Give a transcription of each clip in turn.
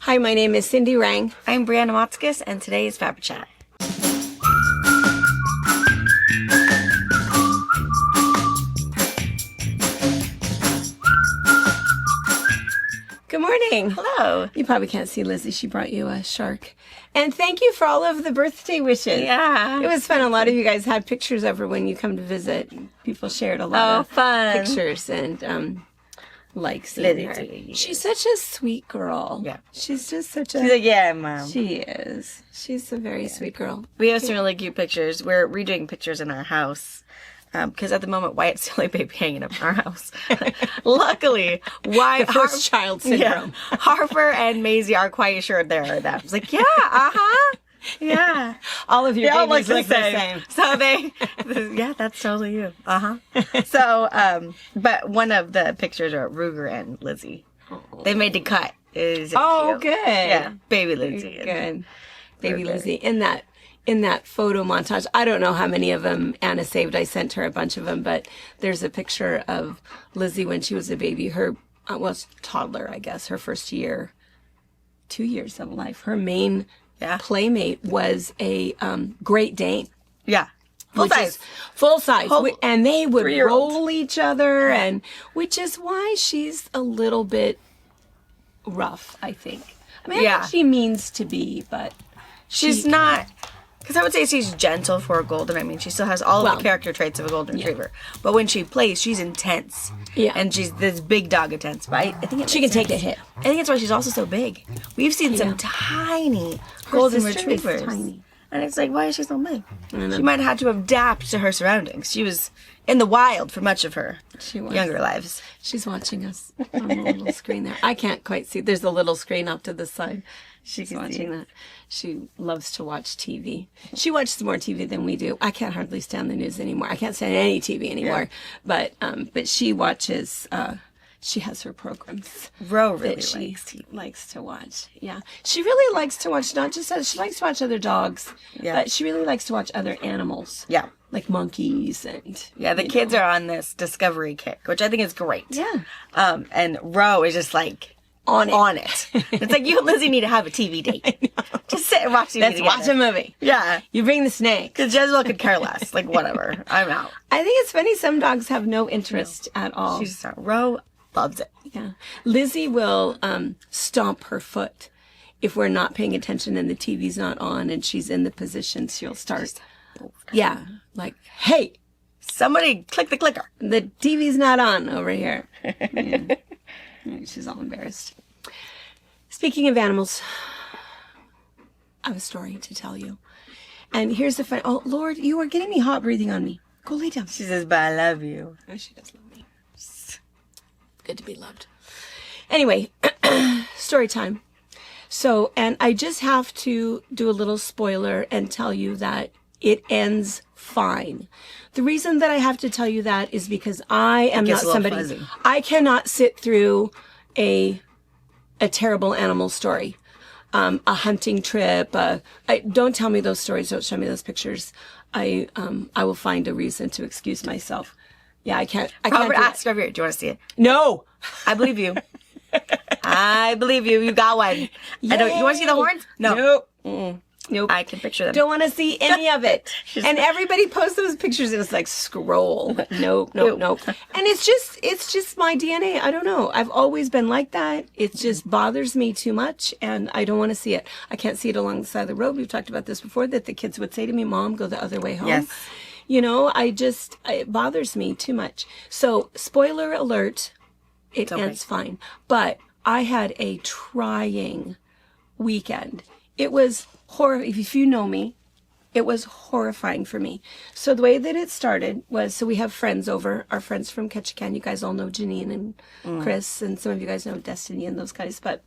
Hi, my name is Cindy Rang. I'm Brianna Motzkus, and today is FabriChat. Good morning. Hello. You probably can't see Lizzie. She brought you a shark. And thank you for all of the birthday wishes. Yeah. It was fun. A lot of you guys had pictures of her when you come to visit. People shared a lot of fun pictures and like seeing her. She's such a sweet girl. Yeah. She's just such a... She's like, yeah, Mom. She is. She's a very sweet girl. We have some really cute pictures. We're redoing pictures in our house. Because at the moment, Wyatt's the only baby hanging up in our house. Luckily, The first child syndrome. Yeah, Harper and Maisie are quite sure they're them. It's like, yeah, yeah. All of your They all babies look look the the same. same. So yeah, that's totally you. So, but one of the pictures are Ruger and Lizzie. They made the cut. Is it cute? Good. Yeah, baby Lizzie. Good. Baby Lizzie. In that photo montage, I don't know how many of them Anna saved. I sent her a bunch of them, but there's a picture of Lizzie when she was a baby. Her, toddler, I guess, her first year, 2 years of life. Her main playmate was a Great Dane. Yeah. Full size. Full size. And they would 3-year-old. roll each other, and which is why she's a little bit rough, I think. I mean, I think she means to be, but she's not... Because I would say she's gentle for a golden. I mean, she still has all of the character traits of a golden retriever. But when she plays, she's intense. Yeah. And she's this big dog intense. But I think she can take a hit. I think that's why she's also so big. We've seen some tiny golden retrievers. Tiny. And it's like, why is she so big? She might have had to adapt to her surroundings. She was in the wild for much of her younger lives. She's watching us on the little screen there. I can't quite see. There's a little screen off to the side. She's watching that. She loves to watch TV. She watches more TV than we do. I can't hardly stand the news anymore. I can't stand any TV anymore. Yeah. But she watches. She has her programs. Ro really likes to watch. Yeah, she really likes to watch not just us. She likes to watch other dogs. Yeah, but she really likes to watch other animals. Yeah, like monkeys and. Yeah, the kids are on this discovery kick, which I think is great. Yeah. And Ro is just like. On it. It's like you and Lizzie need to have a TV date. Just sit and watch TV Let's together. watch a movie. Yeah. You bring the snake. Because Jezebel could care less. Like, whatever. I'm out. I think it's funny. Some dogs have no interest at all. She's Ro loves it. Yeah. Lizzie will stomp her foot if we're not paying attention and the TV's not on and she's in the position. She'll start. Yeah. Like, hey. Somebody click the clicker. The TV's not on over here. Yeah. She's all embarrassed. Speaking of animals, I have a story to tell you. And here's the fun. Oh, Lord, you are getting me hot breathing on me. Go lay down. She says, but I love you. Oh, she does love me. It's good to be loved. Anyway, story time. So, and I just have to do a little spoiler and tell you that it ends fine. The reason that I have to tell you that is because I am not somebody. Fuzzy. I cannot sit through a terrible animal story, a hunting trip. Don't tell me those stories. Don't show me those pictures. I will find a reason to excuse myself. Yeah, I can't. Robert asked over here. Do you want to see it? No, I believe you. I believe you. You got one. Yay. You want to see the horns? No. Nope. Mm-mm. Nope. I can picture them. Don't want to see any of it. And everybody posts those pictures and it's like, scroll. Nope. And it's just my DNA. I don't know. I've always been like that. It just bothers me too much and I don't want to see it. I can't see it along the side of the road. We've talked about this before, that the kids would say to me, Mom, go the other way home. Yes. You know, it bothers me too much. So, spoiler alert, it ends fine. But I had a trying weekend. It was if you know me, it was horrifying for me. So the way that it started was, so we have friends over, our friends from Ketchikan. You guys all know Janine and Chris, and some of you guys know Destiny and those guys, but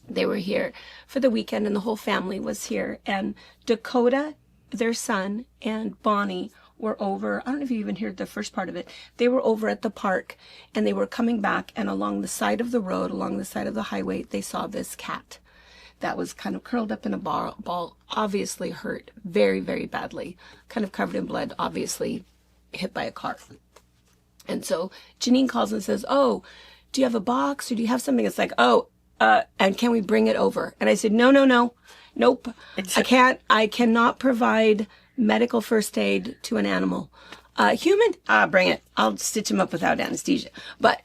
they were here for the weekend and the whole family was here. And Dakota, their son, and Bonnie were over. I don't know if you even heard the first part of it. They were over at the park and they were coming back, and along the side of the road, along the side of the highway, they saw this cat that was kind of curled up in a ball, obviously hurt very, very badly, kind of covered in blood, obviously hit by a car. And so Janine calls and says, oh, do you have a box or do you have something? It's like, oh, and can we bring it over? And I said, no, nope. I cannot provide medical first aid to an animal. Human, bring it. I'll stitch him up without anesthesia. But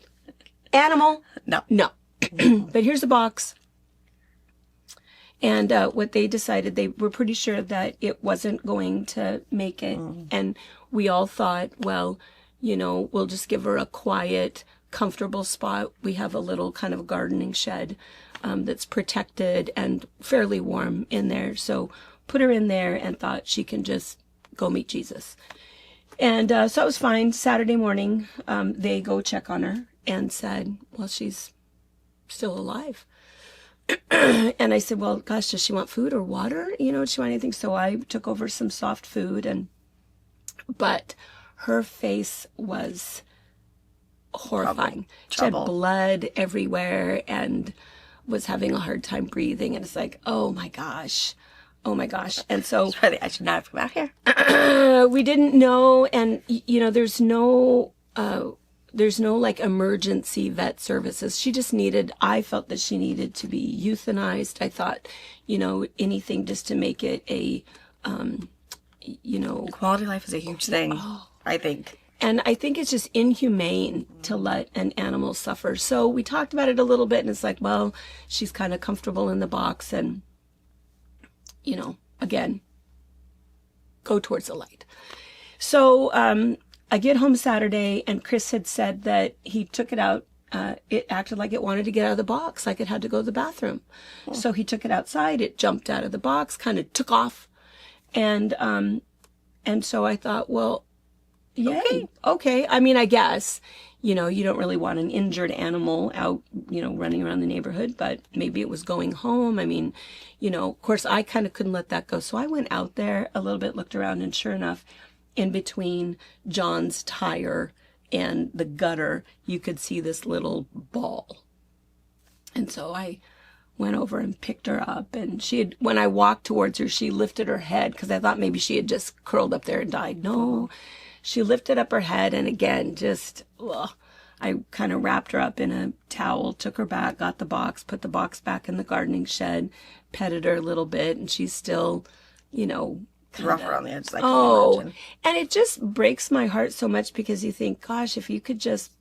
animal, no. But here's the box. And what they decided, they were pretty sure that it wasn't going to make it. And we all thought, well, we'll just give her a quiet, comfortable spot. We have a little kind of gardening shed that's protected and fairly warm in there. So put her in there and thought she can just go meet Jesus. And so it was fine. Saturday morning, they go check on her and said, well, she's still alive. And I said, well, gosh, does she want food or water? Does she want anything? So I took over some soft food, but her face was horrifying. She had blood everywhere and was having a hard time breathing. And it's like, oh my gosh. And so I should not have come out here. We didn't know. And, there's no like emergency vet services. She just I felt that she needed to be euthanized. I thought, anything just to make it a, quality of life is a huge thing, I think. And I think it's just inhumane to let an animal suffer. So we talked about it a little bit, and it's like, well, she's kind of comfortable in the box, and, again, go towards the light. So, I get home Saturday, and Chris had said that he took it out. It acted like it wanted to get out of the box, like it had to go to the bathroom. So he took it outside. It jumped out of the box, kind of took off. And so I thought, well, yay. Okay. I mean, I guess, you don't really want an injured animal out, running around the neighborhood, but maybe it was going home. I mean, of course, I kind of couldn't let that go. So I went out there a little bit, looked around, and sure enough, in between John's tire and the gutter, you could see this little ball. And so I went over and picked her up, and when I walked towards her, she lifted her head, because I thought maybe she had just curled up there and died. No, she lifted up her head, and again, I kind of wrapped her up in a towel, took her back, got the box, put the box back in the gardening shed, petted her a little bit, and she's still, rough around the edge, like imagine. And it just breaks my heart so much, because you think, gosh, if you could just,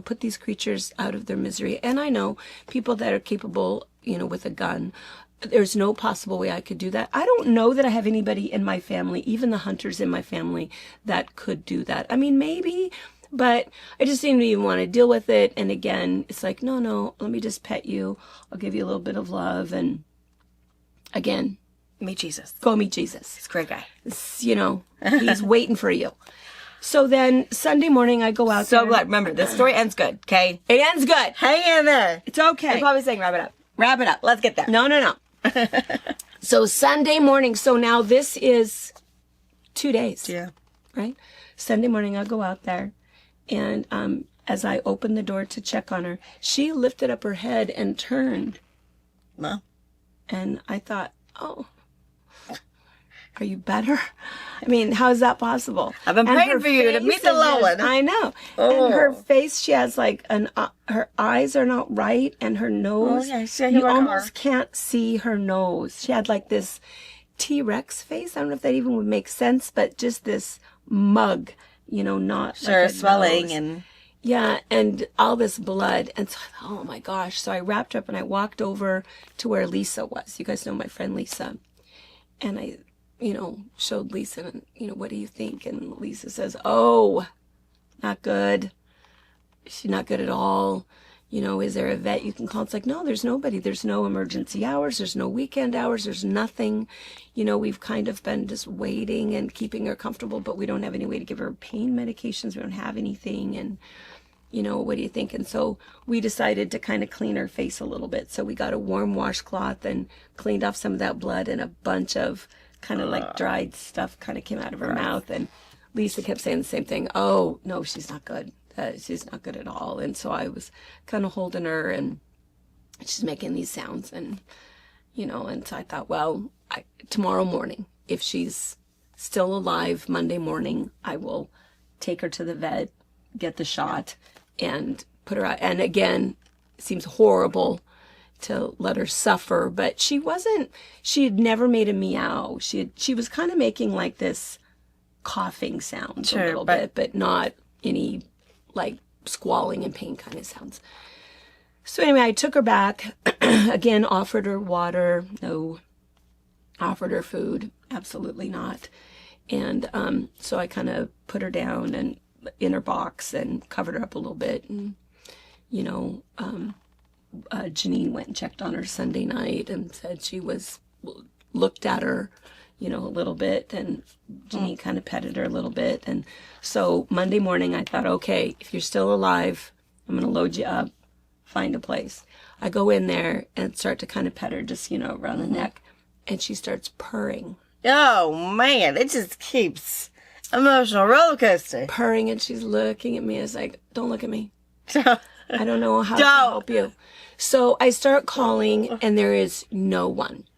put these creatures out of their misery. And I know people that are capable, with a gun, there's no possible way I could do that. I don't know that I have anybody in my family, even the hunters in my family, that could do that. I mean, maybe, but I just didn't even want to deal with it. And again, it's like, no, let me just pet you. I'll give you a little bit of love. And again, meet Jesus. Go meet Jesus. He's a great guy. He's waiting for you. So then Sunday morning I go out there. So glad. Remember, this story ends good, okay? It ends good. Hang in there. It's okay. I'm probably saying wrap it up. Wrap it up. Let's get there. No. So Sunday morning. So now this is 2 days. Yeah. Right? Sunday morning I go out there, and as I opened the door to check on her, she lifted up her head and turned. Well. And I thought, oh, are you better? I mean, how is that possible? I've been praying for you to meet the low one. I know. Oh. And her face, she has like her eyes are not right, and her nose, you almost can't see her nose. She had like this T-Rex face. I don't know if that even would make sense, but just this mug, not sure, like a swelling nose. and... Yeah, and all this blood. And so I thought, oh my gosh. So I wrapped her up and I walked over to where Lisa was. You guys know my friend Lisa. And I, showed Lisa, and, what do you think? And Lisa says, oh, not good. She's not good at all. Is there a vet you can call? It's like, no, there's nobody. There's no emergency hours. There's no weekend hours. There's nothing. We've kind of been just waiting and keeping her comfortable, but we don't have any way to give her pain medications. We don't have anything. And, what do you think? And so we decided to kind of clean her face a little bit. So we got a warm washcloth and cleaned off some of that blood, and a bunch of kind of like dried stuff kind of came out of her mouth. And Lisa kept saying the same thing. Oh, no, she's not good. She's not good at all. And so I was kind of holding her, and she's making these sounds, and, and so I thought, well, tomorrow morning, if she's still alive Monday morning, I will take her to the vet, get the shot, and put her out. And again, it seems horrible to let her suffer, but she had never made a meow. She was kind of making like this coughing sounds a little bit, but not any like squalling and pain kind of sounds. So anyway, I took her back, again, offered her water, no. Offered her food, absolutely not. And so I kind of put her down and in her box and covered her up a little bit. And, you know, Janine went and checked on her Sunday night and said looked at her, you know, a little bit. And Janine kind of petted her a little bit. And so Monday morning I thought, okay, if you're still alive, I'm going to load you up, find a place. I go in there and start to kind of pet her just, you know, around the neck. And she starts purring. Oh, man. It just keeps emotional roller coaster. Purring, and she's looking at me. It's like, don't look at me. I don't know how to help you. So I start calling, and there is no one.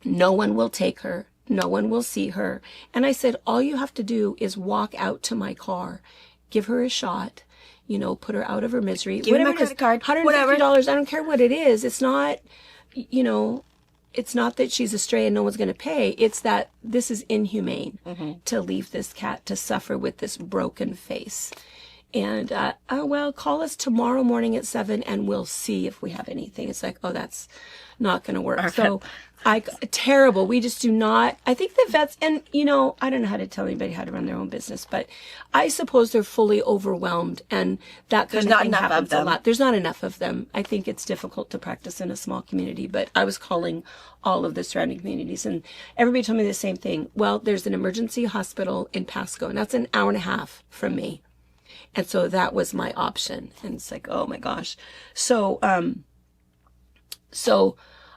No one will take her. No one will see her. And I said, all you have to do is walk out to my car, give her a shot, you know, put her out of her misery. Give me my credit card. $150. Whatever. I don't care what it is. It's not, you know... It's not that she's a stray and no one's going to pay. It's that this is inhumane to leave this cat to suffer with this broken face. And, well, call us tomorrow morning at 7 and we'll see if we have anything. It's like, oh, that's not going to work. So terrible. We just do not, I think the vets, and you know, I don't know how to tell anybody how to run their own business, but I suppose they're fully overwhelmed and that kind of thing happens a lot. There's not enough of them. I think it's difficult to practice in a small community, but I was calling all of the surrounding communities and everybody told me the same thing. Well, there's an emergency hospital in Pasco and that's an hour and a half from me. And so that was my option. And it's like, oh my gosh. So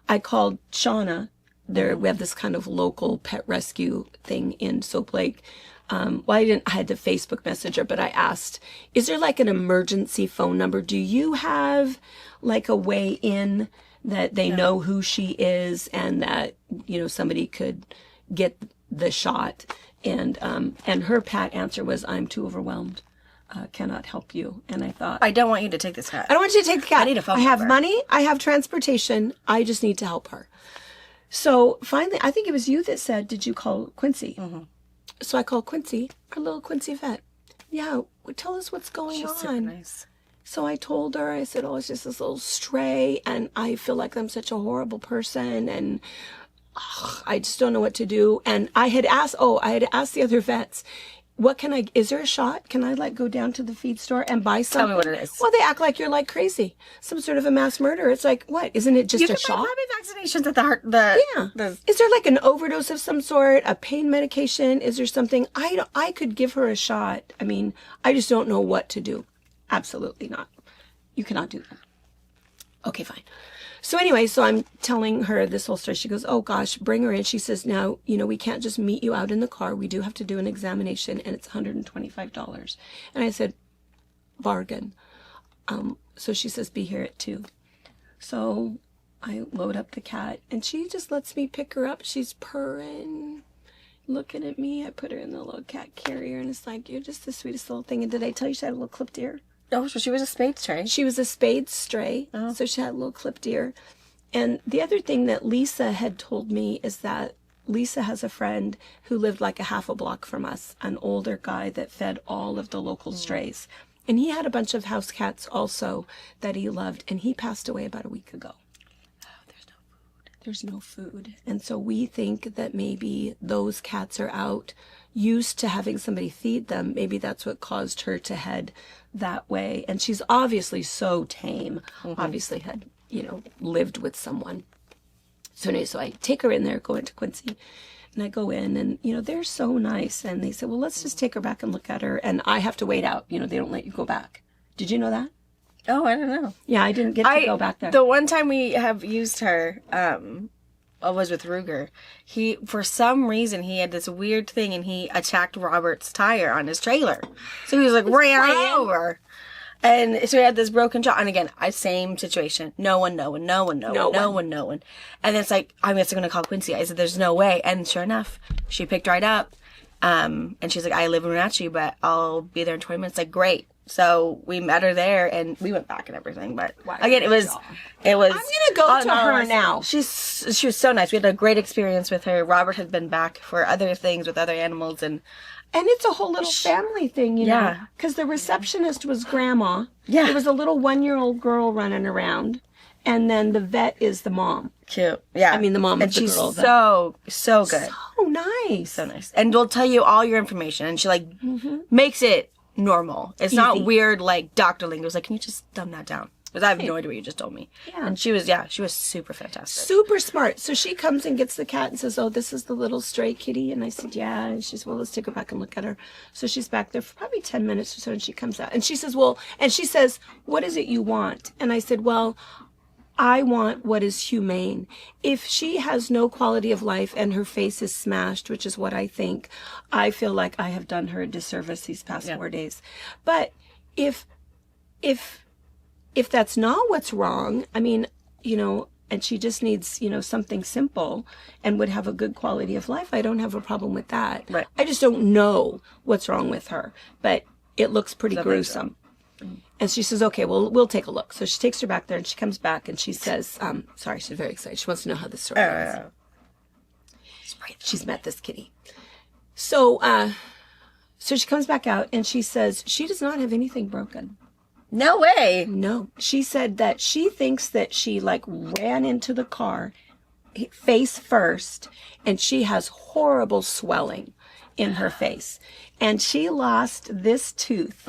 I called Shauna. We have this kind of local pet rescue thing in Soap Lake. I had to Facebook message her, but I asked, is there like an emergency phone number? Do you have like a way in that they know who she is and that, you know, somebody could get the shot? And her pat answer was, I'm too overwhelmed. Cannot help you. And I thought, I don't want you to take this cat. I don't want you to take the cat. I need a phone I have number. money. I have transportation. I just need to help her. So finally, I think it was you that said, did you call Quincy? So I called Quincy, our little Quincy vet. Yeah, tell us what's going on. Super nice. So I told her, I said, oh, it's just this little stray and I feel like I'm such a horrible person and I just don't know what to do. And I had asked the other vets, is there a shot? Can I like go down to the feed store and buy something? Tell me what it is. Well, they act like you're like crazy. Some sort of a mass murder. It's like, what? Isn't it just a shot? You can buy vaccinations at the heart. Is there like an overdose of some sort? A pain medication? Is there something? I could give her a shot. I mean, I just don't know what to do. Absolutely not. You cannot do that. Okay, fine. So anyway, so I'm telling her this whole story. She goes, oh gosh, bring her in. She says, now, you know, we can't just meet you out in the car. We do have to do an examination and it's $125. And I said, bargain. So she says, be here at 2. So I load up the cat and she just lets me pick her up. She's purring, looking at me. I put her in the little cat carrier and it's like, you're just the sweetest little thing. And did I tell you she had a little clipped ear? Oh, so she was a spayed stray. She was a spayed stray, so she had a little clipped ear. And the other thing that Lisa had told me is that Lisa has a friend who lived like a half a block from us, an older guy that fed all of the local strays. And he had a bunch of house cats also that he loved, and he passed away about a week ago. Oh, there's no food. There's no food. And so we think that maybe those cats are out used to having somebody feed them. Maybe that's what caused her to head that way. And she's obviously so tame, obviously had, you know, lived with someone. So anyway, so I take her in there, go into Quincy, and I go in and, you know, they're so nice. And they said, well, let's just take her back and look at her. And I have to wait out. You know, they don't let you go back. Did you know that? Oh, I don't know. Yeah, I didn't get to go back there. The one time we have used her, was with Ruger. For some reason, he had this weird thing and he attacked Robert's tire on his trailer. So he was like, ran over. And so he had this broken jaw. And again, same situation. No one. And then it's like, I'm just going to call Quincy. I said, there's no way. And sure enough, she picked right up. And she's like, I live in Wenatchee, but I'll be there in 20 minutes. Like, great. So we met her there, and we went back and everything. But again, it was. I'm gonna go to her now. She was so nice. We had a great experience with her. Robert had been back for other things with other animals, and it's a whole little family thing, you know. Because the receptionist was grandma. Yeah. There was a little 1-year-old girl running around, and then the vet is the mom. Cute. Yeah. I mean, the mom and of the she's girl. So good. So nice. So nice. And we'll tell you all your information, and she makes it normal. It's not weird like Dr. Ling. It was like, can you just dumb that down? Because I have no idea what you just told me. Yeah. And she was super fantastic. Super smart. So she comes and gets the cat and says, oh, this is the little stray kitty. And I said, yeah. And she said, well, let's take her back and look at her. So she's back there for probably 10 minutes or so, and she comes out. And she says, what is it you want? And I said, well, I want what is humane. If she has no quality of life and her face is smashed, which is what I think, I feel like I have done her a disservice these past 4 days. But if that's not what's wrong, I mean, you know, and she just needs, you know, something simple and would have a good quality of life, I don't have a problem with that. Right. I just don't know what's wrong with her, but it looks pretty gruesome. And she says, okay, well, we'll take a look. So she takes her back there, and she comes back, and she says, sorry, she's very excited. She wants to know how this story ends. She's met this kitty. So she comes back out, and she says she does not have anything broken. No way. No. She said that she thinks that she, like, ran into the car face first, and she has horrible swelling in her face. And she lost this tooth.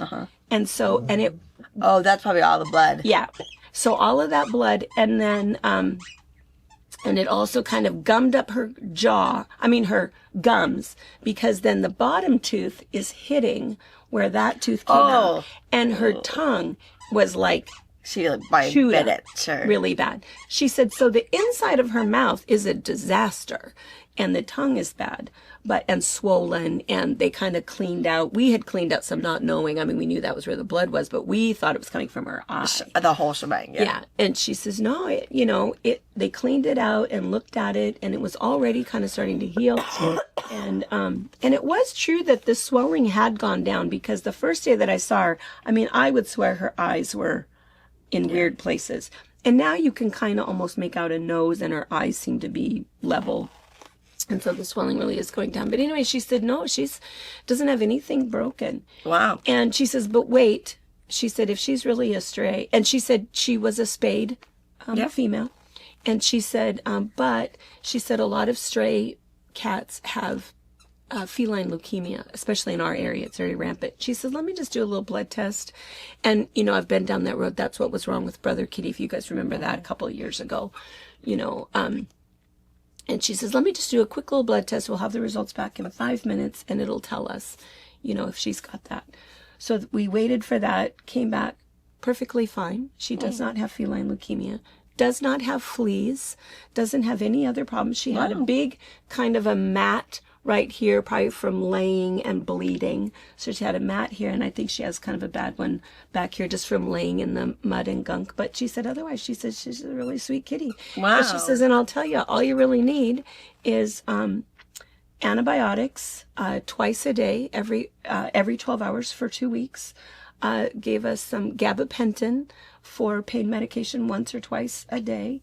And so, and it... Oh, that's probably all the blood. Yeah. So all of that blood, and then, and it also kind of gummed up her her gums, because then the bottom tooth is hitting where that tooth came out. And her tongue was like... She bit it. Sure. Really bad. She said, so the inside of her mouth is a disaster, and the tongue is bad, and swollen, and they kind of cleaned out. We had cleaned out some, not knowing. I mean, we knew that was where the blood was, but we thought it was coming from her eye. The whole shebang. Yeah. And she says, no, they cleaned it out and looked at it, and it was already kind of starting to heal. And it was true that the swelling had gone down, because the first day that I saw her, I mean, I would swear her eyes were in weird places. And now you can kind of almost make out a nose, and her eyes seem to be level. And so the swelling really is going down. But anyway, she said, no, doesn't have anything broken. Wow. And she says, but wait, she said, if she's really a stray, and she said she was a spayed female. And she said, but she said a lot of stray cats have feline leukemia, especially in our area. It's very rampant. She says, let me just do a little blood test. And, you know, I've been down that road. That's what was wrong with Brother Kitty, if you guys remember that a couple of years ago, you know. And she says, let me just do a quick little blood test. We'll have the results back in 5 minutes, and it'll tell us, you know, if she's got that. So we waited for that, came back perfectly fine. She does not have feline leukemia, does not have fleas, doesn't have any other problems. She had a big kind of a mat right here, probably from laying and bleeding. So she had a mat here, and I think she has kind of a bad one back here just from laying in the mud and gunk. But she said otherwise, she said she's a really sweet kitty. Wow. But she says, and I'll tell you, all you really need is antibiotics twice a day, every 12 hours for 2 weeks. Gave us some gabapentin for pain medication once or twice a day,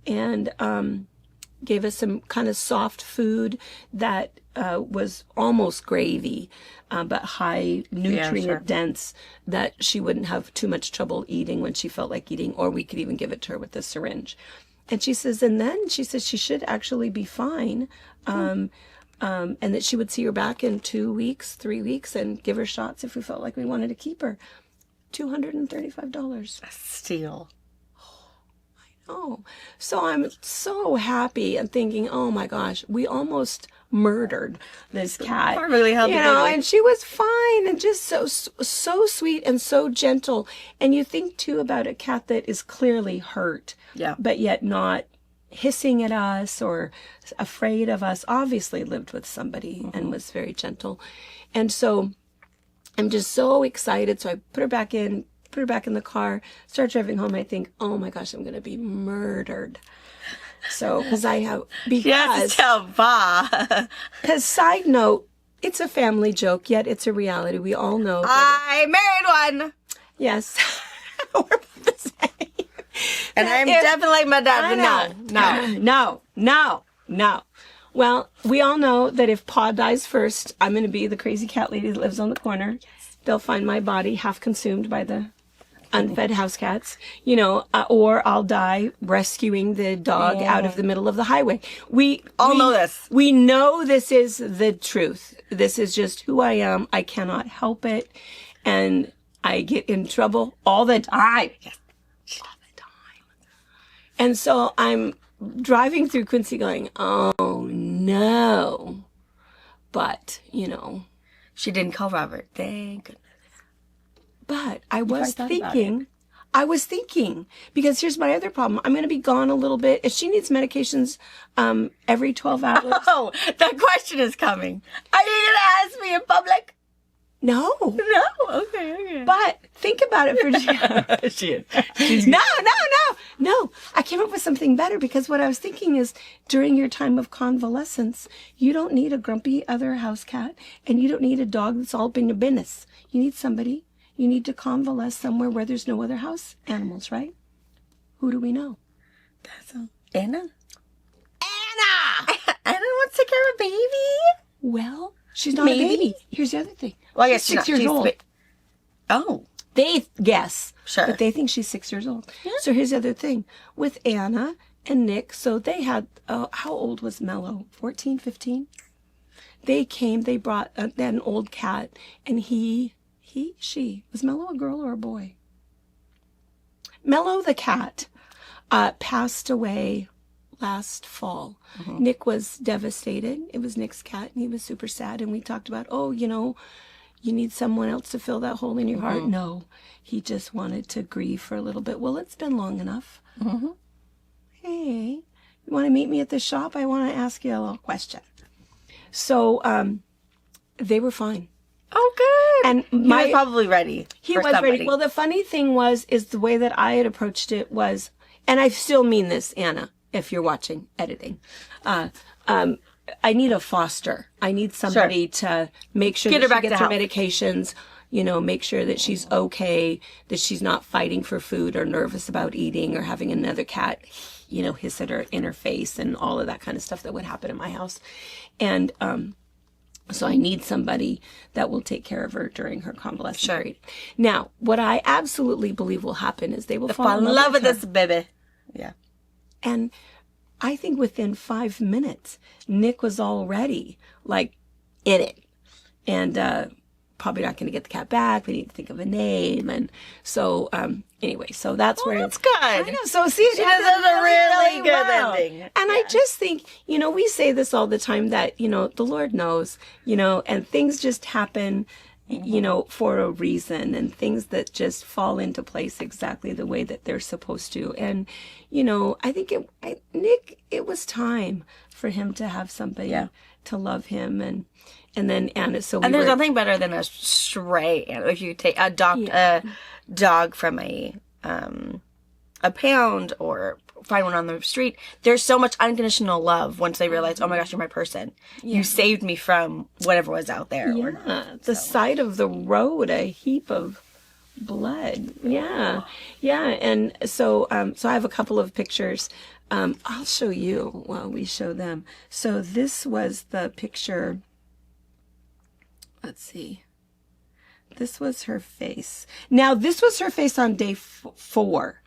and gave us some kind of soft food that was almost gravy, but high nutrient dense, that she wouldn't have too much trouble eating when she felt like eating, or we could even give it to her with a syringe. And she says, and then she says she should actually be fine, and that she would see her back in 2 weeks, 3 weeks, and give her shots if we felt like we wanted to keep her. $235. A steal. Oh, so I'm so happy and thinking, oh my gosh, we almost murdered this cat. Really healthy, you know, baby. and she was fine and just so sweet and so gentle. And you think too about a cat that is clearly hurt, but yet not hissing at us or afraid of us. Obviously lived with somebody and was very gentle. And so I'm just so excited. So I put her back in the car, start driving home. I think, oh my gosh, I'm going to be murdered. So, because side note, it's a family joke, yet it's a reality. We all know. I married one. Yes. We're about the same. And I'm definitely like my dad. No. Well, we all know that if Pa dies first, I'm going to be the crazy cat lady that lives on the corner. Yes. They'll find my body half consumed by the unfed house cats, or I'll die rescuing the dog out of the middle of the highway. We all know this. We know this is the truth. This is just who I am. I cannot help it. And I get in trouble all the time. Yes. All the time. And so I'm driving through Quincy going, oh no. But, she didn't call Robert. Thank goodness. But I was thinking, because here's my other problem. I'm going to be gone a little bit. If she needs medications every 12 hours. Oh, that question is coming. Are you going to ask me in public? No. No? Okay. But think about it for she's No. I came up with something better, because what I was thinking is during your time of convalescence, you don't need a grumpy other house cat, and you don't need a dog that's all up in your business. You need somebody. You need to convalesce somewhere where there's no other house animals, right? Who do we know? That's Anna. Anna wants to take care of a baby? Well, she's not a baby. Here's the other thing. Well, I guess she's 6 years old. Oh. They guess. Sure. But they think she's 6 years old. Yeah. So here's the other thing. With Anna and Nick, so they had, how old was Mello? 14, 15? They brought an old cat, and she, was Mello a girl or a boy? Mello the cat passed away last fall. Mm-hmm. Nick was devastated. It was Nick's cat, and he was super sad. And we talked about, you need someone else to fill that hole in your heart. No, he just wanted to grieve for a little bit. Well, it's been long enough. Mm-hmm. Hey, you want to meet me at the shop? I want to ask you a little question. So they were fine. Oh, good. And he was probably ready. He was ready. Well, the funny thing is the way that I had approached it was, and I still mean this, Anna, if you're watching editing, I need a foster. I need somebody to make sure that she gets her medications, make sure that she's okay, that she's not fighting for food or nervous about eating or having another cat, hiss at her in her face and all of that kind of stuff that would happen in my house. And, so I need somebody that will take care of her during her convalescent period. Now, what I absolutely believe will happen is they will fall in love with this baby. Yeah. And I think within 5 minutes, Nick was already in it. And probably not going to get the cat back. We need to think of a name. And so, anyway, so that's where... That's good. I know. So, see, she does a really good ending. And I just think, we say this all the time that, the Lord knows, and things just happen, for a reason, and things that just fall into place exactly the way that they're supposed to. And, I think Nick, it was time for him to have somebody to love him. And then Anna, and there's nothing better than a stray animal. If you adopt a dog from a pound or find one on the street, there's so much unconditional love once they realize, oh my gosh, you're my person. Yeah. You saved me from whatever was out there. Yeah, the side of the road, a heap of blood. Yeah, yeah. And so, so I have a couple of pictures. I'll show you while we show them. So this was the picture. Let's see. This was her face. Now, this was her face on day 4.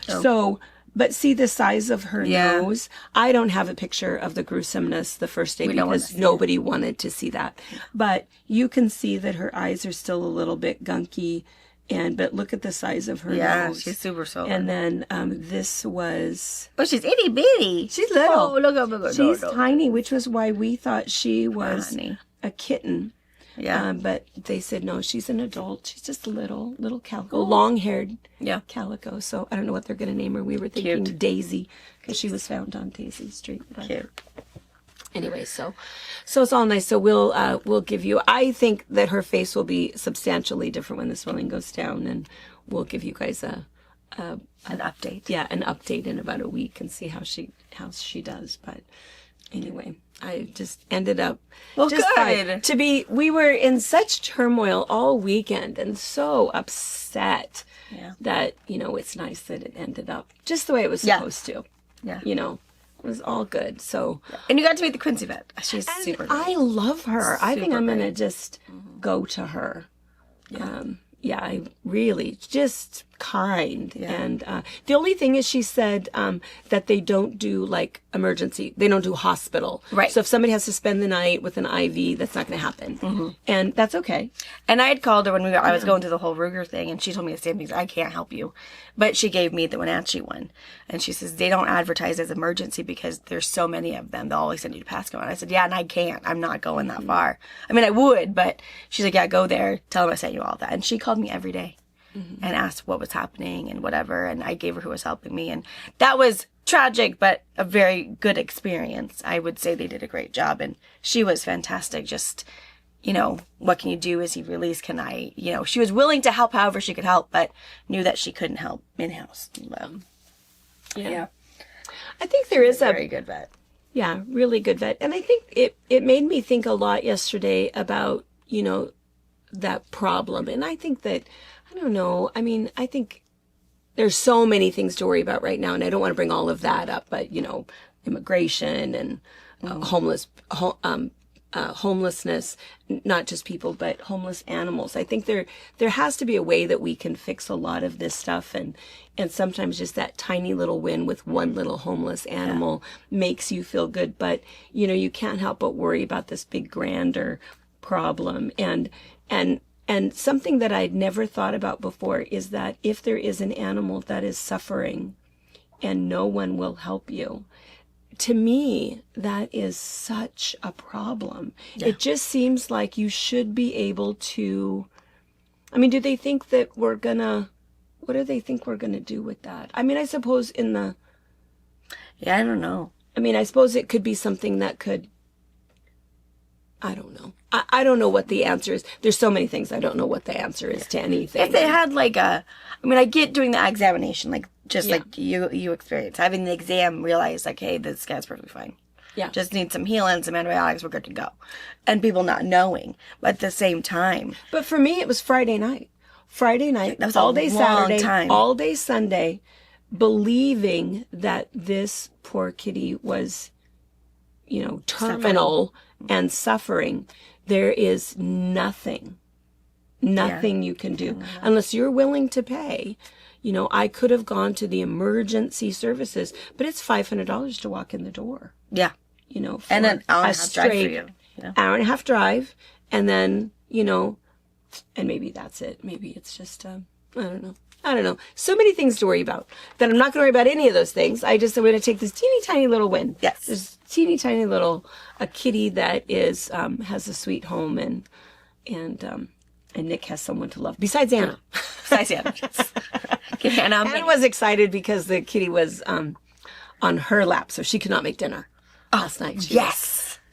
Oh. So, but see the size of her nose? I don't have a picture of the gruesomeness the first day because nobody wanted to see that. But you can see that her eyes are still a little bit gunky. But look at the size of her nose. Yeah, she's super solar. And then this was... Oh, she's itty bitty. She's little. Oh, look how big. She's tiny, which was why we thought she was a kitten. Yeah. But they said, no, she's an adult. She's just a little calico, long-haired calico. So I don't know what they're going to name her. We were thinking Daisy because she was found on Daisy Street. But cute. Anyway, so it's all nice. So we'll give you, I think that her face will be substantially different when the swelling goes down, and we'll give you guys an update. Yeah, an update in about a week and see how she does. But anyway, I just ended up Well, just good. fine. We were in such turmoil all weekend and so upset that, it's nice that it ended up just the way it was supposed to. Yeah. It was all good. So, And you got to meet the Quincy vet. She's super great. I love her. I think I'm going to great. just go to her. I really just kind. And the only thing is she said that they don't do like emergency. They don't do hospital. Right. So if somebody has to spend the night with an IV, that's not going to happen. And that's okay. And I had called her when I was going through the whole Ruger thing, and she told me the same thing. I can't help you. But she gave me the Wenatchee one. And she says, they don't advertise as emergency because there's so many of them. They'll always send you to Pasco. And I said, yeah, and I can't. I'm not going that far. I mean, I would, but she's like, yeah, go there. Tell them I sent you all that. And she called me every day and asked what was happening and whatever. And I gave her who was helping me. And that was tragic, but a very good experience. I would say they did a great job. And she was fantastic. Just, what can you do? Is he released? Can I, she was willing to help however she could help, but knew that she couldn't help in-house. Yeah. I think there is a very good vet. Yeah, really good vet. And I think it made me think a lot yesterday about, that problem. And I think that, I don't know, I mean, I think there's so many things to worry about right now. And I don't want to bring all of that up, but, immigration and homelessness, not just people, but homeless animals. I think there has to be a way that we can fix a lot of this stuff. And sometimes just that tiny little win with one little homeless animal makes you feel good. But, you can't help but worry about this big grander problem. And something that I'd never thought about before is that if there is an animal that is suffering and no one will help you, to me, that is such a problem. Yeah. It just seems like you should be able to, I mean, do they think that what do they think we're going to do with that? I mean, I suppose I don't know. I mean, I suppose it could be something that could, I don't know. I don't know what the answer is. There's so many things. I don't know what the answer is to anything. If they had I get doing the examination, like you experience, having the exam, realize hey, this guy's perfectly fine. Yeah. Just need some healing, some antibiotics, we're good to go. And people not knowing, but at the same time. But for me, it was Friday night. That was all day Saturday, time. All day Sunday, believing that this poor kitty was, terminal and suffering. There is nothing you can do unless you're willing to pay. I could have gone to the emergency services, but it's $500 to walk in the door. Yeah. For and an hour and a half drive for you. Hour and a half drive. And then, and maybe that's it. Maybe it's just, I don't know. So many things to worry about that I'm not going to worry about any of those things. I'm going to take this teeny tiny little win. Yes. This teeny tiny little, a kitty that is, has a sweet home and Nick has someone to love besides Anna. Anna was excited because the kitty was, on her lap, so she could not make dinner last night.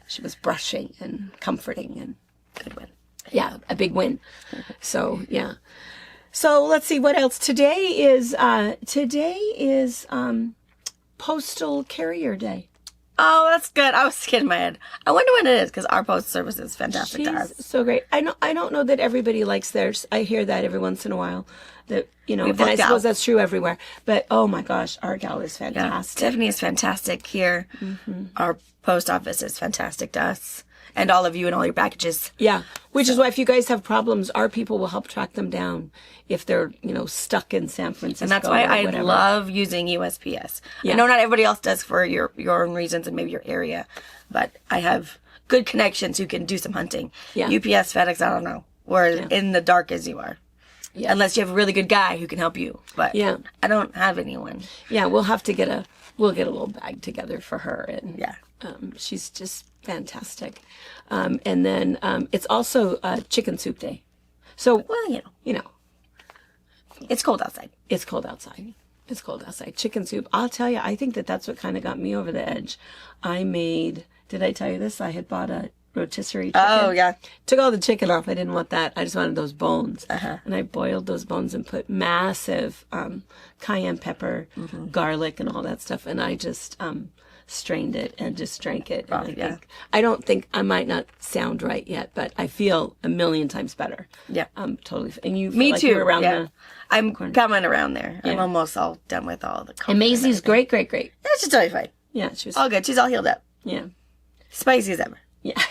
She was brushing and comforting and good win. Yeah, a big win. So, yeah. So let's see what else. Today is Postal Carrier Day. Oh, that's good. I was kidding my head. I wonder when it is because our post service is fantastic to us. So great. I don't know that everybody likes theirs. I hear that every once in a while. That and I suppose that's true everywhere. But oh my gosh, our gal is fantastic. Yeah, Tiffany is fantastic here. Mm-hmm. Our post office is fantastic to us. And all of you and all your packages. Yeah. Which is why if you guys have problems, our people will help track them down if they're, stuck in San Francisco. And that's why I love using USPS. Yeah. I know not everybody else does for your own reasons and maybe your area, but I have good connections who can do some hunting. Yeah. UPS, FedEx, I don't know. We're in the dark as you are. Yeah. Unless you have a really good guy who can help you. But I don't have anyone. Yeah, we'll have to get a little bag together for her. And she's just fantastic. And then it's also Chicken Soup Day. So, well, it's cold outside. It's cold outside. Chicken soup. I'll tell you, I think that's what kind of got me over the edge. Did I tell you this? I had bought a rotisserie chicken. Oh, yeah. Took all the chicken off. I didn't want that. I just wanted those bones. Uh-huh. And I boiled those bones and put massive cayenne pepper, garlic, and all that stuff. And I just strained it and just drank it. And yeah. I don't think I might not sound right yet, but I feel a million times better. Yeah. Totally. And you feel Me like too. you're around Yeah. I'm corner. coming around there. I'm almost all done with all the coffee. And Maisie's great. Yeah, she's totally fine. Yeah, she was All good. She's all healed up. Yeah. Spicy as ever. Yeah.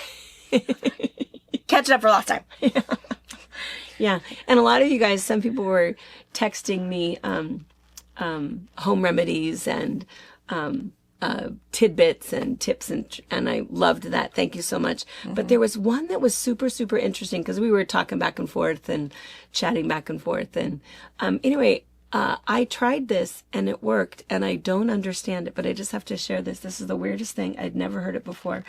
Catching up for last time. Yeah. And a lot of you guys, some people were texting me home remedies and tidbits and tips, and I loved that. Thank you so much. But there was one that was super, super interesting because we were talking back and forth and chatting back and forth. And anyway, I tried this and it worked, and I don't understand it, but I just have to share this. This is the weirdest thing. I'd never heard it before.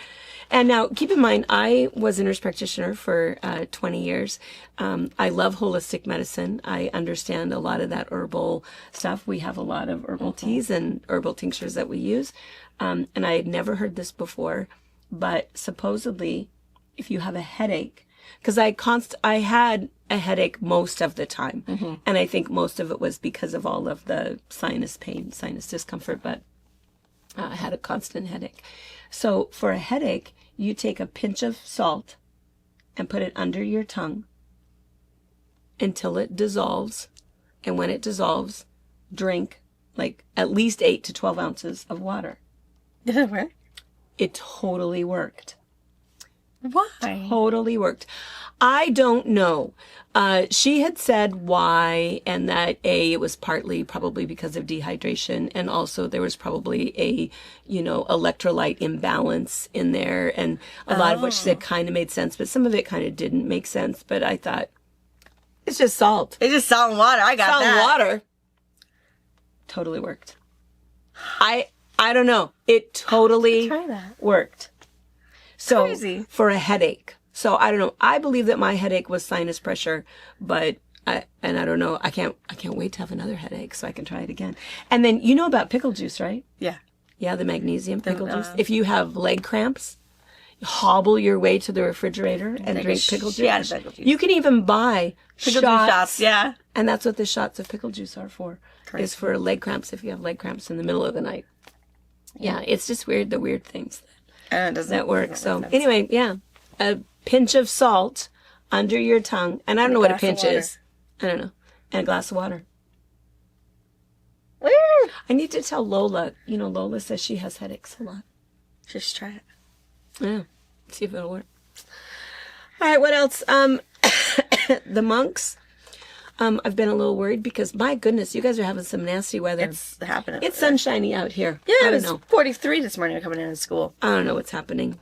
And now keep in mind, I was a nurse practitioner for 20 years. I love holistic medicine. I understand a lot of that herbal stuff. We have a lot of herbal teas and herbal tinctures that we use. And I had never heard this before, but supposedly if you have a headache, because I had a headache most of the time. And I think most of it was because of all of the sinus pain, sinus discomfort, but I had a constant headache. So for a headache, you take a pinch of salt and put it under your tongue until it dissolves. And when it dissolves, drink like at least 8 to 12 ounces of water. Did it work? It totally worked. Why? Totally worked. I don't know. She had said why, and that it was partly probably because of dehydration, and also there was probably a, electrolyte imbalance in there, and a lot of what she said kind of made sense, but some of it kind of didn't make sense. But I thought, it's just salt. It's just salt and water. I got Salt that. and water. Totally worked. I don't know. It totally Try that. worked. So Crazy. for a headache. So I don't know. I believe that my headache was sinus pressure, but I don't know. I can't wait to have another headache so I can try it again. And then you know about pickle juice, right? Yeah. Yeah, the magnesium pickle juice. If you have leg cramps, hobble your way to the refrigerator and drink pickle juice. Yeah, pickle juice. You can even buy Pickle shots. juice shots. Yeah. And that's what the shots of pickle juice are for. Crazy. Is for leg cramps if you have leg cramps in the middle of the night. Yeah, it's just weird, the weird things that work. So anyway, yeah, a pinch of salt under your tongue. And I don't know what a pinch is. I don't know. And a glass of water. Weird. I need to tell Lola. Lola says she has headaches a lot. Just try it. Yeah. See if it'll work. All right, what else? The monks. I've been a little worried because, my goodness, you guys are having some nasty weather. It's happening. It's sunshiny out here. Yeah, I it don't was know. 43 this morning coming in school. I don't know what's happening.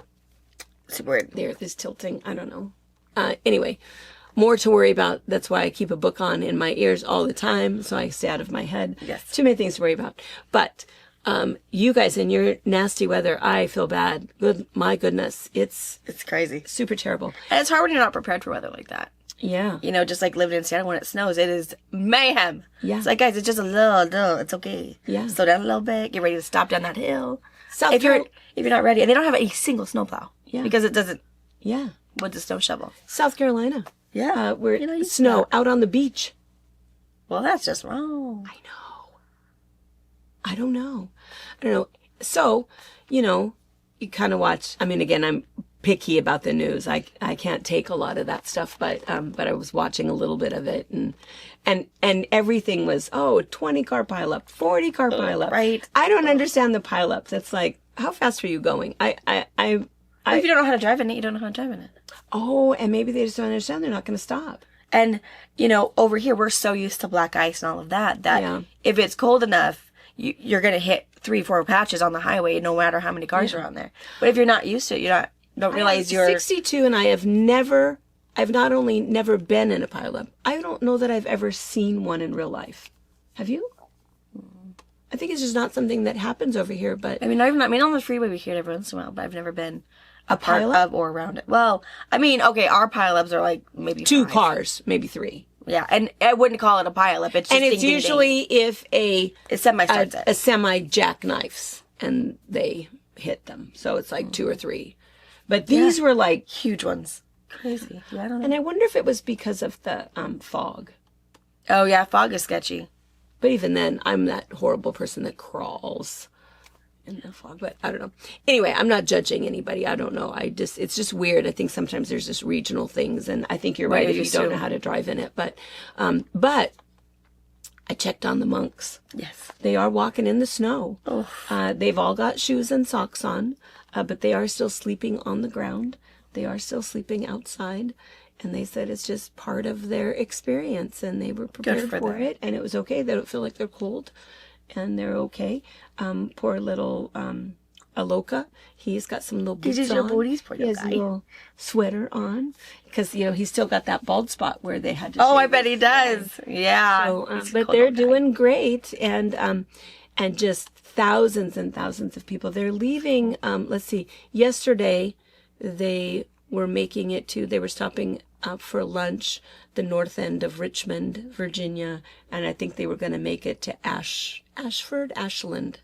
It's weird. The earth is tilting. I don't know. Anyway, more to worry about. That's why I keep a book on in my ears all the time, so I stay out of my head. Yes. Too many things to worry about. But you guys in your nasty weather, I feel bad. My goodness, it's crazy. super terrible. And it's hard when you're not prepared for weather like that. Yeah. Just like living in Seattle when it snows, it is mayhem. Yeah. It's like, guys, it's just a little, it's okay. Yeah. Slow down a little bit, get ready to stop down that hill. South If you're not ready, and they don't have a single snowplow. Yeah. Because it doesn't, Yeah. with the snow shovel. South Carolina. Yeah. Where snow out on the beach. Well, that's just wrong. I know. I don't know. So, you kind of watch. I mean, again, I'm picky about the news. I can't take a lot of that stuff, but I was watching a little bit of it, and everything was 20 car pileup, 40 car pileup. Right. I don't understand the pileups. It's like, how fast are you going? If you don't know how to drive in it, you don't know how to drive in it. Oh, and maybe they just don't understand. They're not going to stop. And over here we're so used to black ice and all of that if it's cold enough, you're gonna hit 3-4 patches on the highway, no matter how many cars are on there. But if you're not used to it, don't realize you're 62, and I've not only never been in a pileup, I don't know that I've ever seen one in real life. Have you? I think it's just not something that happens over here. But on the freeway we hear it every once in a while, but I've never been a part pileup? of or around it. Well, okay, our pileups are like maybe 2 5. cars, maybe 3. Yeah, and I wouldn't call it a pileup. It's just And it's ding, ding, usually ding. if a semi starts it. a semi jackknifes and they hit them, so it's like 2 or 3. But these were like Huge ones. Crazy. Yeah, I don't know. and I wonder if it was because of the fog. Oh yeah, fog is sketchy. But even then, I'm that horrible person that crawls. in the fog, but I don't know. Anyway, I'm not judging anybody. I don't know. It's just weird. I think sometimes there's just regional things, and I think you're right if you don't know how to drive in it. But I checked on the monks. Yes. They are walking in the snow. Oh. They've all got shoes and socks on, but they are still sleeping on the ground. They are still sleeping outside. And they said it's just part of their experience, and they were prepared for it, and it was okay. They don't feel like they're cold, and they're okay. Poor little Aloka, he's got some little boots on. He has a little sweater on because he's still got that bald spot where they had to. Oh, I bet he does. Yeah. So, but they're doing great, and just thousands and thousands of people. They're leaving. Let's see. Yesterday, they were making it to. They were stopping up for lunch the north end of Richmond, Virginia, and I think they were going to make it to Ashland,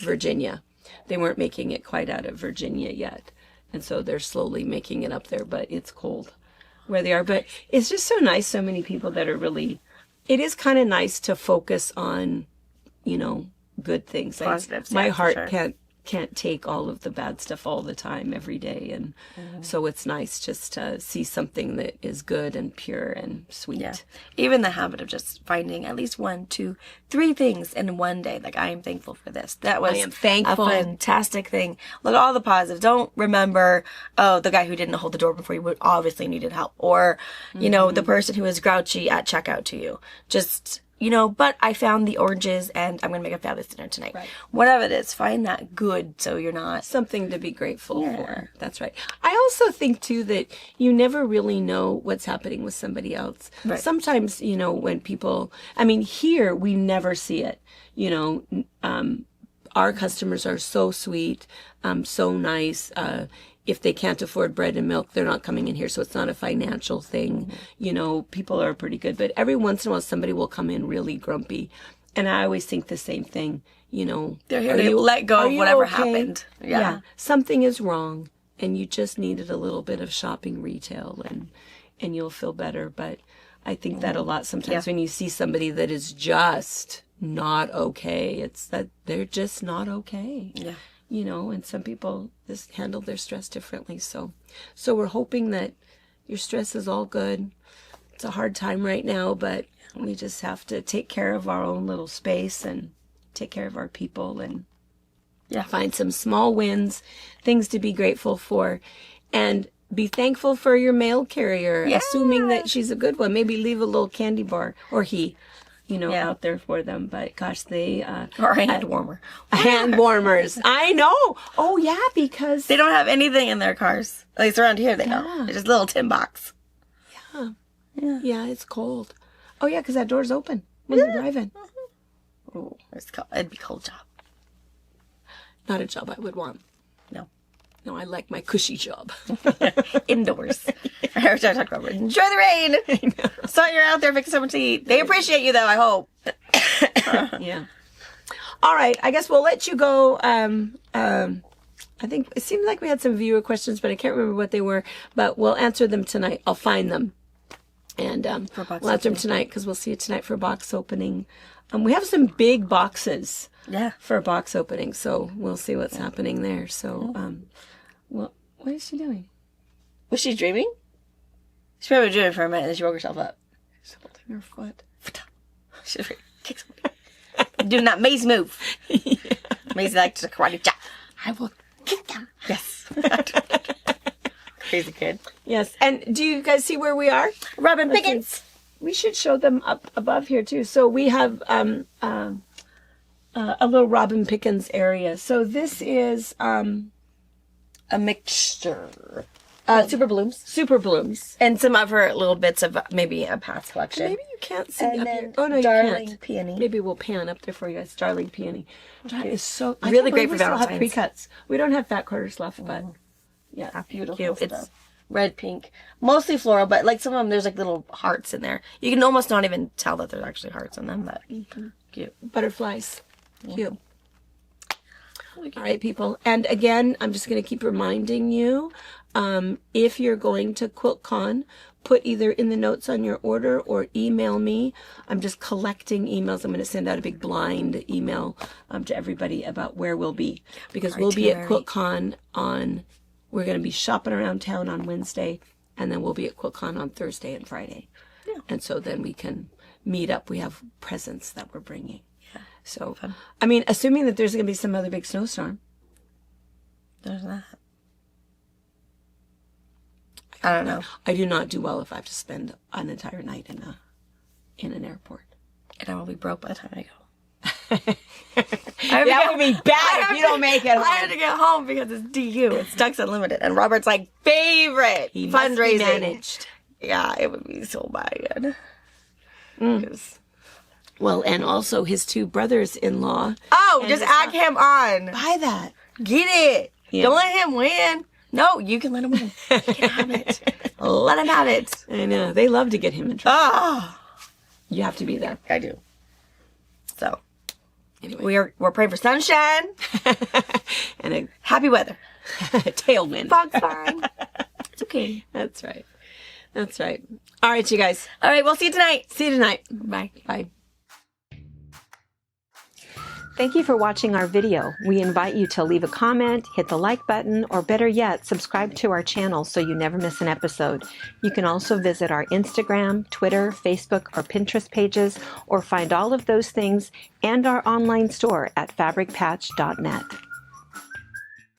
Virginia. They weren't making it quite out of Virginia yet, and so they're slowly making it up there. But it's cold where they are. But it's just so nice. So many people that are really. It is kind of nice to focus on, good things. Positives. My heart can't take all of the bad stuff all the time every day, and so it's nice just to see something that is good and pure and sweet. Yeah. Even the habit of just finding at least 1, 2, 3 things in one day. Like, I am thankful for this. That was I am thankful. a fantastic thing. Look at all the positives. Don't remember, the guy who didn't hold the door before you obviously needed help, or the person who was grouchy at checkout to you. Just but I found the oranges and I'm going to make a fabulous dinner tonight. Right. Whatever it is, find that good so you're not. Something to be grateful for. That's right. I also think, too, that you never really know what's happening with somebody else. Right. Sometimes, when people, here we never see it. Our customers are so sweet, so nice. If they can't afford bread and milk, they're not coming in here. So it's not a financial thing. People are pretty good. But every once in a while, somebody will come in really grumpy. And I always think the same thing. They're here to let go of whatever happened. Yeah. Something is wrong. And you just needed a little bit of shopping retail and you'll feel better. But I think that a lot sometimes when you see somebody that is just not okay, it's that they're just not okay. Yeah. And some people just handle their stress differently. So we're hoping that your stress is all good. It's a hard time right now, but we just have to take care of our own little space and take care of our people and find some small wins, things to be grateful for, and be thankful for your mail carrier, assuming that she's a good one. Maybe leave a little candy bar, or he. Out there for them. But gosh, they or a hand warmer. Hand warmers. I know. Oh yeah, because they don't have anything in their cars. At least around here they don't. It's just a little tin box. Yeah, it's cold. Oh yeah, because that door's open when you're driving. Oh, it'd be a cold job. Not a job I would want. No, I like my cushy job. Indoors. I heard I talked about it. Enjoy the rain. So you're out there fixing someone to eat. They appreciate you, though, I hope. Yeah. All right. I guess we'll let you go. I think it seemed like we had some viewer questions, but I can't remember what they were. But we'll answer them tonight. I'll find them. And we'll answer them tonight because we'll see you tonight for box opening. We have some big boxes for a box opening, so we'll see what's happening there. So, well, what is she doing? Was she dreaming? She probably was dreaming for a minute, and then she woke herself up. She's holding her foot. She was kick somebody. Doing that Maze move. Maze likes to karate chop. I will kick them. Yes. Crazy kid. Yes, and do you guys see where we are? Robin Pickens. We should show them up above here too. So we have a little Robin Pickens area. So this is a mixture. Super Blooms. Super Blooms. And some of her little bits of maybe a past collection. Maybe you can't see and up then here. Oh, no, Darling you can't. Peony. Maybe we'll pan up there for you guys. Darling Peony. That is so... Really great for we still have Valentine's. pre-cuts. We don't have fat quarters left, but... Yeah, Beautiful cute. It's red, pink. Mostly floral, but like some of them, there's like little hearts in there. You can almost not even tell that there's actually hearts in them, but cute. Butterflies. Cute. All right, people. And again, I'm just going to keep reminding you, If you're going to QuiltCon, put either in the notes on your order or email me. I'm just collecting emails. I'm going to send out a big blind email to everybody about where we'll be, because we'll be at QuiltCon we're going to be shopping around town on Wednesday, and then we'll be at QuiltCon on Thursday and Friday. Yeah. And so then we can meet up. We have presents that we're bringing. Yeah. So, fun. I mean, assuming that there's going to be some other big snowstorm. There's that. I don't know. I do not do well if I have to spend an entire night in an airport. And I will be broke by the time I go. That would be bad if you don't make it home. I have to get home because it's DU. It's Ducks Unlimited. And Robert's like favorite he fundraising. Must be managed. Yeah, it would be so bad. Well, and also his 2 brothers-in-law. Oh, just add him on. Buy that. Get it. Yeah. Don't let him win. No, you can let him win. You can have it. Let him have it. I know. They love to get him in trouble. Oh. You have to be there. I do. So, anyway. We're praying for sunshine. And a happy weather. Tailwind. Fog's fine. It's okay. That's right. That's right. All right, you guys. All right, we'll see you tonight. See you tonight. Bye. Bye. Thank you for watching our video. We invite you to leave a comment, hit the like button, or better yet, subscribe to our channel so you never miss an episode. You can also visit our Instagram, Twitter, Facebook, or Pinterest pages, or find all of those things and our online store at fabricpatch.net.